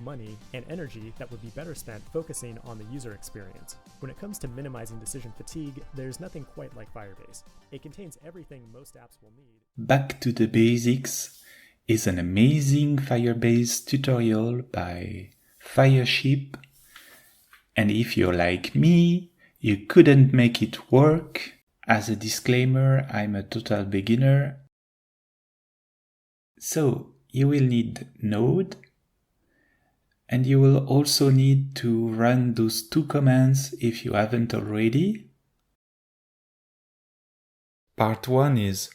money and energy that would be better spent focusing on the user experience. When it comes to minimizing decision fatigue, there's nothing quite like Firebase. It contains everything most apps will need. Back to the Basics is an amazing Firebase tutorial by Fireship. And if you're like me, you couldn't make it work. As a disclaimer, I'm a total beginner. So you will need Node, and you will also need to run those two commands if you haven't already. Part 1 is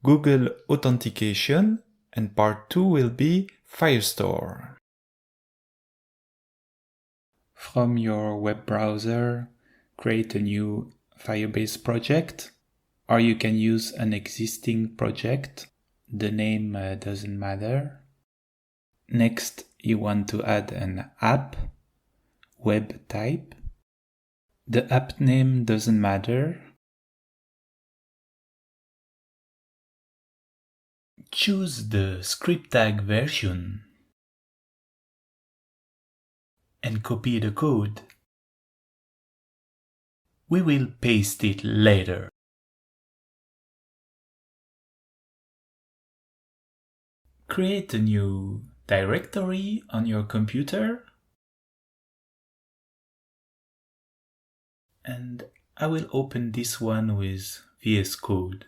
Google Authentication, and part 2 will be Firestore. From your web browser, create a new Firebase project, or you can use an existing project. The name doesn't matter. Next, you want to add an app, web type. The app name doesn't matter. Choose the script tag version and copy the code. We will paste it later. Create a new directory on your computer, and I will open this one with VS Code.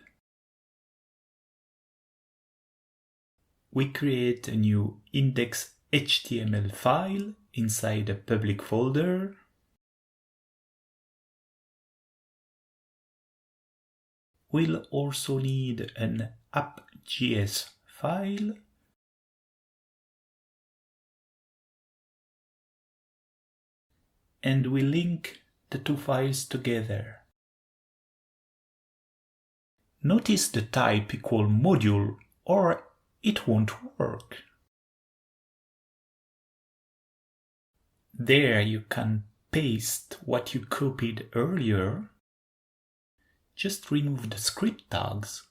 We create a new index.html file inside a public folder. We'll also need an app.js file. And we link the two files together. Notice the type equal module or it won't work. There you can paste what you copied earlier. Just remove the script tags.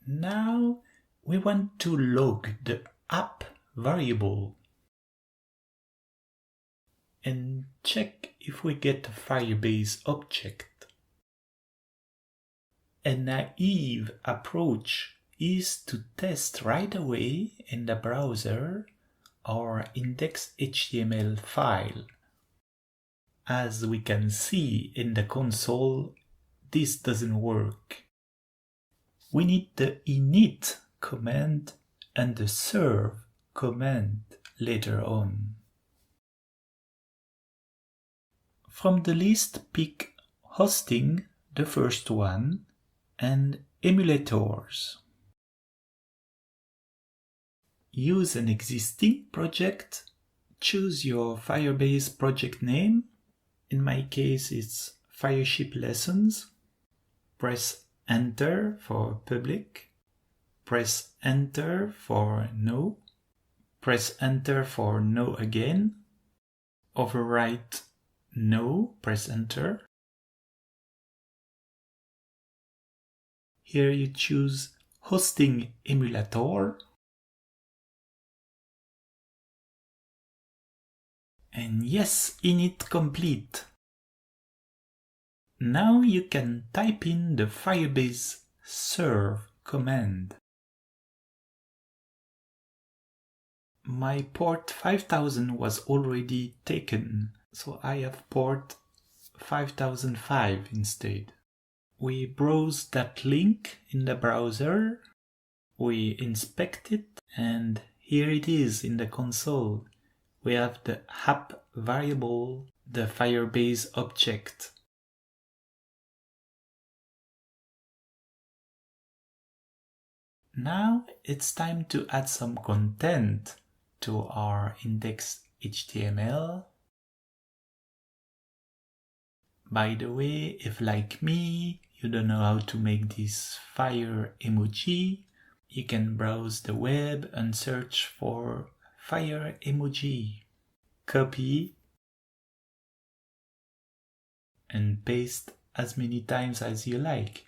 Now we want to log the app variable and check if we get a Firebase object. A naive approach is to test right away in the browser our index.html file. As we can see in the console, this doesn't work. We need the init command and the serve command later on. From the list, pick hosting, the first one, and emulators. Use an existing project. Choose your Firebase project name. In my case, it's Fireship Lessons. Press Enter for public. Press Enter for no. Press Enter for no again. Overwrite no. Press Enter. Here you choose Hosting Emulator. And yes, init complete. Now you can type in the Firebase serve command. My port 5000 was already taken, so I have port 5005 instead. We browse that link in the browser, we inspect it, and here it is in the console. We have the app variable, the Firebase object. Now it's time to add some content to our index.html. By the way, if like me, you don't know how to make this fire emoji, you can browse the web and search for fire emoji. Copy and paste as many times as you like.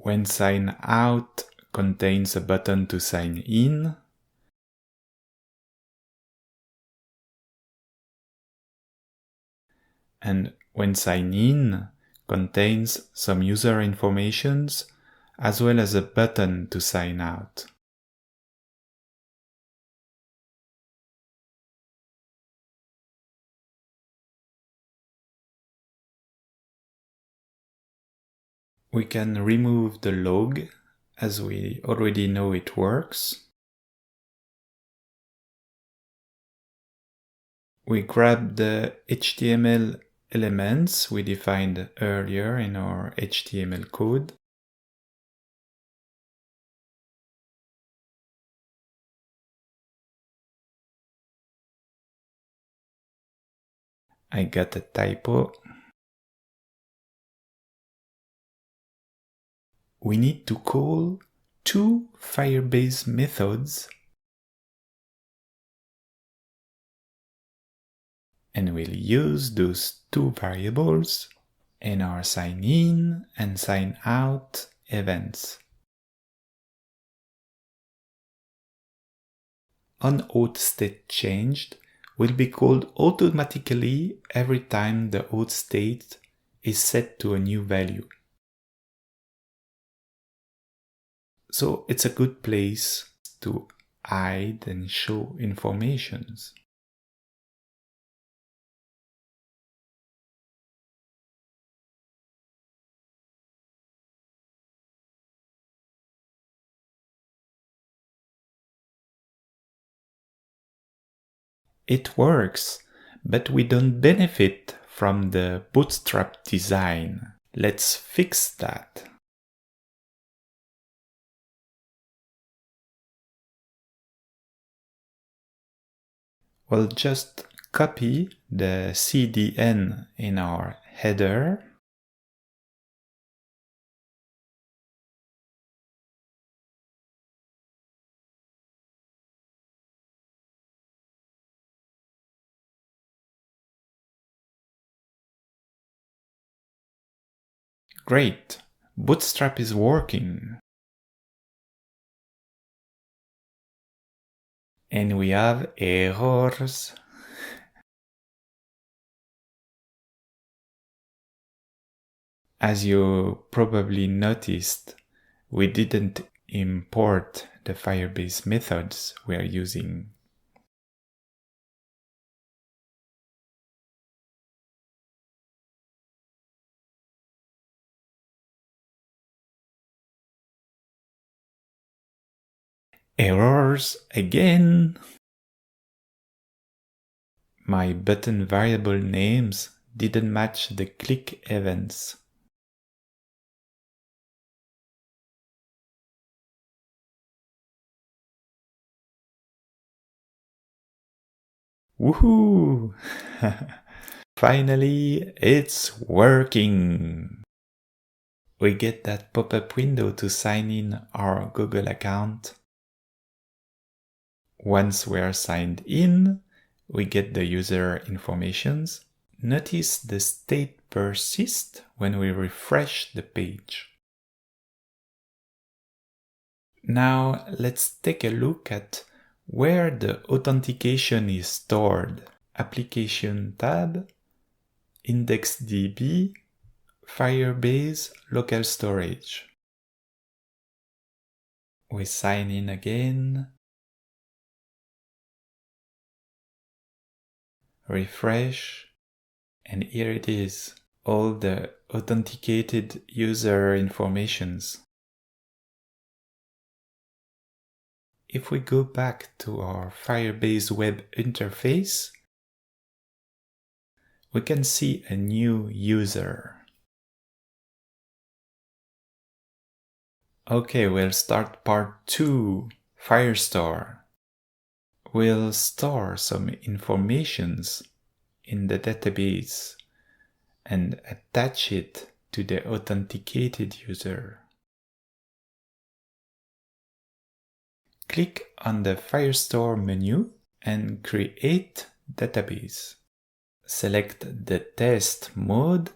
when sign out contains a button to sign in, and when sign in contains some user informations as well as a button to sign out. We can remove the log, as we already know it works. We grab the HTML elements we defined earlier in our HTML code. I got a typo. We need to call two Firebase methods, and we'll use those two variables in our sign in and sign out events. On-auth state changed will be called automatically every time the auth state is set to a new value. So it's a good place to hide and show informations. It works, but we don't benefit from the bootstrap design. Let's fix that. We'll just copy the CDN in our header. Great! Bootstrap is working. And we have errors. As you probably noticed, we didn't import the Firebase methods we are using. Errors again! My button variable names didn't match the click events. Woohoo! Finally, it's working! We get that pop-up window to sign in our Google account. Once we are signed in, we get the user informations. Notice the state persists when we refresh the page. Now let's take a look at where the authentication is stored. Application tab, IndexedDB, Firebase local storage. We sign in again. Refresh, and here it is, all the authenticated user informations. If we go back to our Firebase web interface, we can see a new user. Okay, we'll start part 2, Firestore. We'll store some informations in the database and attach it to the authenticated user. Click on the Firestore menu and create database. Select the test mode.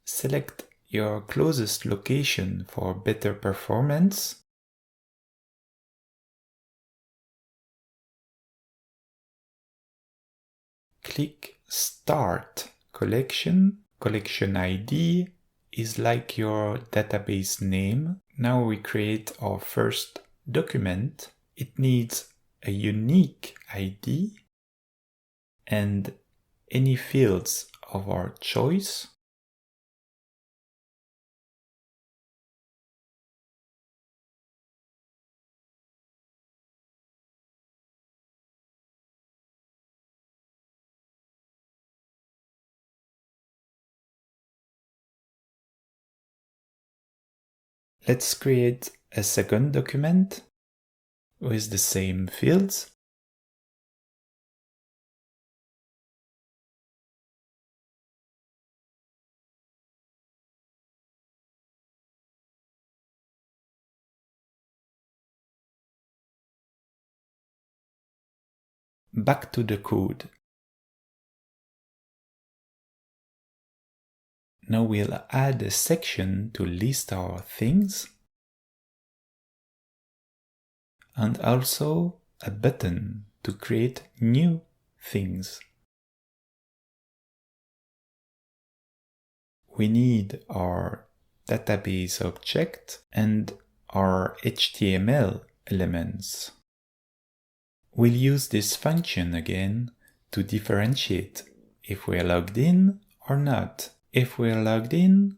Select your closest location for better performance. Click Start Collection. Collection ID is like your database name. Now we create our first document. It needs a unique ID and any fields of our choice. Let's create a second document with the same fields. Back to the code. Now we'll add a section to list our things and also a button to create new things. We need our database object and our HTML elements. We'll use this function again to differentiate if we're logged in or not. If we're logged in,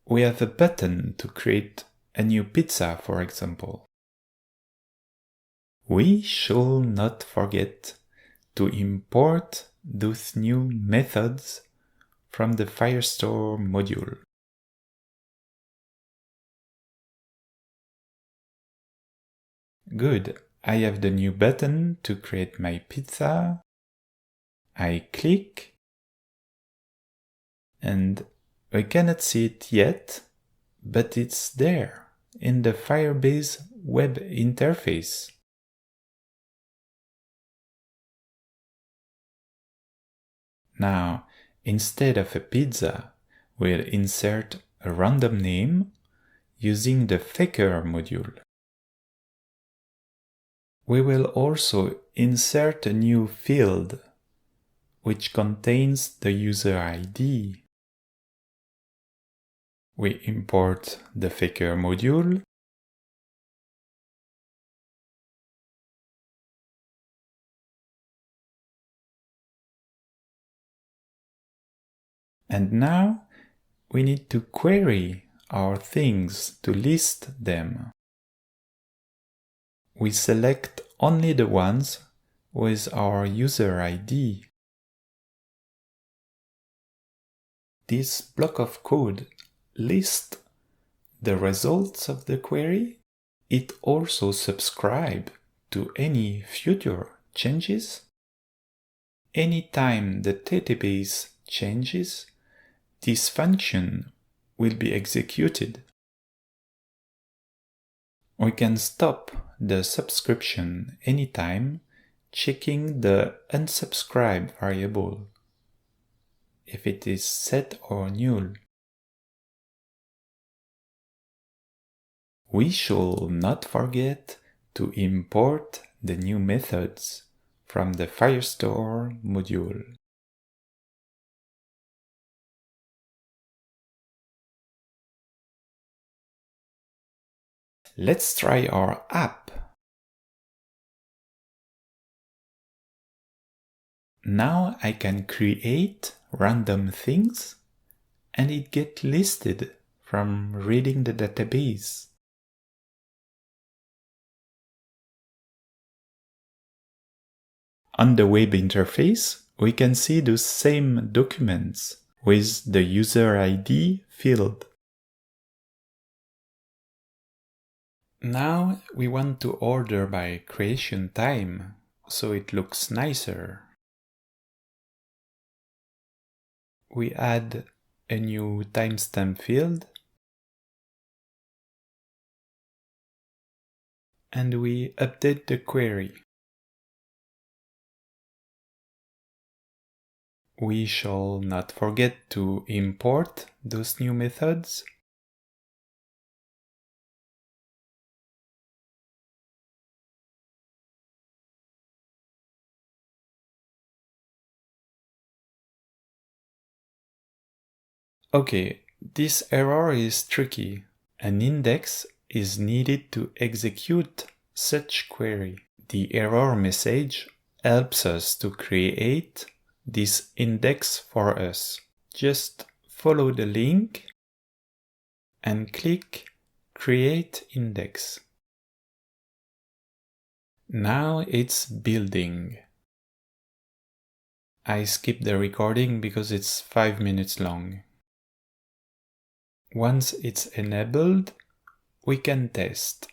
we have a button to create a new pizza, for example. We should not forget to import those new methods from the Firestore module. Good, I have the new button to create my pizza. I click, and we cannot see it yet, but it's there in the Firebase web interface. Now, instead of a pizza, we'll insert a random name using the Faker module. We will also insert a new field which contains the user ID. We import the Faker module. And now we need to query our things to list them. We select only the ones with our user ID. This block of code lists the results of the query. It also subscribes to any future changes. Anytime the database changes, this function will be executed. We can stop the subscription anytime, checking the unsubscribe variable if it is set or null. We should not forget to import the new methods from the Firestore module. Let's try our app. Now I can create random things and it gets listed from reading the database. On the web interface, we can see those same documents with the user ID field. Now we want to order by creation time, so it looks nicer. We add a new timestamp field and we update the query. we shall not forget to import those new methods. Okay, this error is tricky. An index is needed to execute such query. The error message helps us to create this index for us. Just follow the link and click Create Index. Now it's building. I skipped the recording because it's 5 minutes long. Once it's enabled, we can test.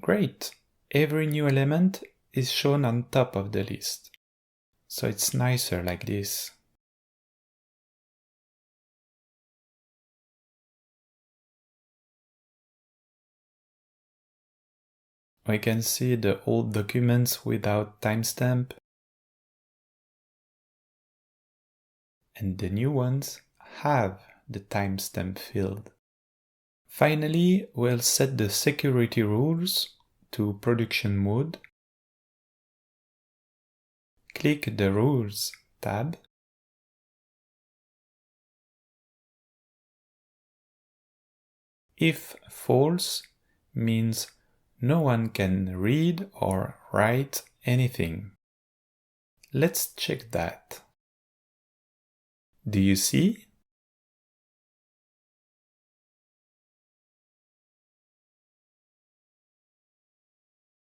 Great! Every new element is shown on top of the list. So it's nicer like this. We can see the old documents without timestamp, and the new ones have the timestamp field. Finally, we'll set the security rules to production mode. Click the Rules tab. If false means no one can read or write anything. Let's check that. Do you see?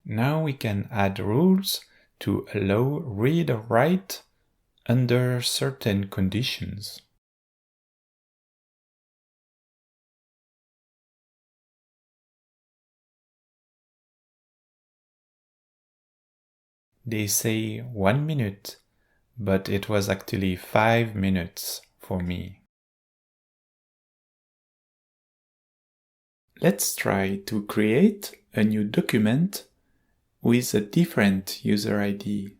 Now we can add rules to allow read or write under certain conditions. They say 1 minute, but it was actually 5 minutes for me. Let's try to create a new document with a different user ID.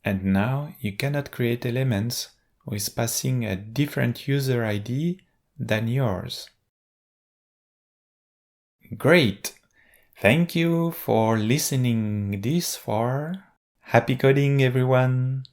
And now you cannot create elements with passing a different user ID than yours. Great! Thank you for listening this far. Happy coding, everyone!